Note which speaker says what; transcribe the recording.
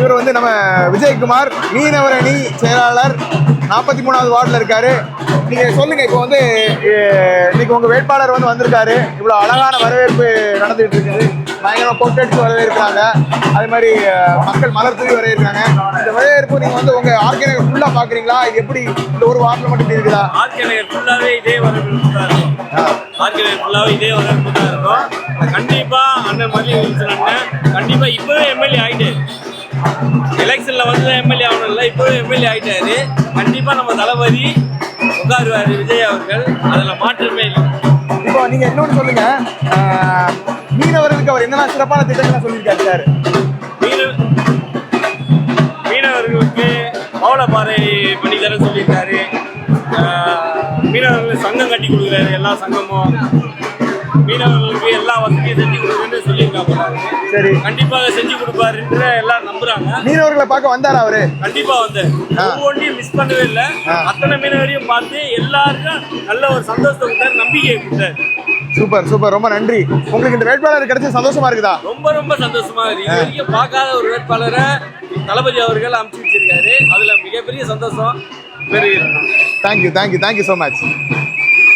Speaker 1: இவர் வந்து நம்ம விஜயகுமார் மீனவர் அணி செயலாளர் 43வது வார்டில் இருக்காரு. நீங்க சொல்லுங்க, இப்போ வந்து இன்னைக்கு உங்க வேட்பாளர் வந்து வந்திருக்காரு, இவ்வளவு அழகான வரவேற்பு நடந்துட்டு இருக்குது, பயங்கரமா கொட்டடிச்சு வரவேற்கிறாங்க, அதே மாதிரி மக்கள் மலர் தூவி வரவேற்கிறாங்க. இந்த வரவேற்பு நீங்க வந்து உங்க ஆர்கே நகர் ஃபுல்லா பாக்குறீங்களா? இது எப்படி இந்த ஒரு வார்டில் மட்டும் இப்படி இருக்குதா?
Speaker 2: ஆர்கே நகர் ஃபுல்லாவே இதே வரவேற்பு தான் இருக்கும். ஆர்கே நகர் ஃபுல்லாவே இதே வரவேற்பு தான் இருக்கும். கண்டிப்பா அண்ணன் மல்லி அண்ணன் கண்டிப்பா இப்பவே எம்எல்ஏ ஆயிட்டு, எலெக்ஷன்ல வந்து எம்எல்ஏ ஆகணும் இல்லை, இப்பவே எம்எல்ஏ ஆயிட்டாரு. கண்டிப்பா நம்ம தளபதி உட்காருவாரு விஜய் அவர்கள், அதுல மாற்றமே இல்லை.
Speaker 1: இப்போ நீங்க இன்னொன்னு சொல்லுங்க, மீனவர்களுக்கு அவர் என்னென்ன சிறப்பான திட்டங்கள் சொல்லியிருக்காரு சார்?
Speaker 2: மீனவர்களுக்கு பவளப்பாறை பண்ணி தர சொல்லியிருக்காரு. மீனவர்களுக்கு சங்கம் கட்டி கொடுக்குறாரு, எல்லா சங்கமும் மீனவர்களுக்கு எல்லா வசதியும் செஞ்சு கொடுக்குறேன்னு சொல்லியிருக்காங்க.
Speaker 1: சரி,
Speaker 2: கண்டிப்பாக செஞ்சு கொடுப்பாருன்ற எல்லாரும் நம்புறாங்க.
Speaker 1: மீனவர்களை பார்க்க வந்தாரா அவரு?
Speaker 2: கண்டிப்பா வந்து ஒவ்வொன்றையும் மிஸ் பண்ணவே இல்லை. அத்தனை மீனவரையும் பார்த்து எல்லாருக்கும் நல்ல ஒரு சந்தோஷத்தை கொடுத்தாரு, நம்பிக்கையை கொடுத்தாரு.
Speaker 1: சூப்பர் சூப்பர், ரொம்ப நன்றி. உங்களுக்கு இந்த வேட்பாளர் கிடைச்சது சந்தோஷமா இருக்குதா?
Speaker 2: ரொம்ப ரொம்ப சந்தோஷமா இருக்கு. இது வரைக்கும் பார்க்காத ஒரு வேட்பாளரை தளபதி அவர்கள் அமைச்சு வச்சிருக்காரு, அதுல மிகப்பெரிய சந்தோஷம்.
Speaker 1: Thank you so much.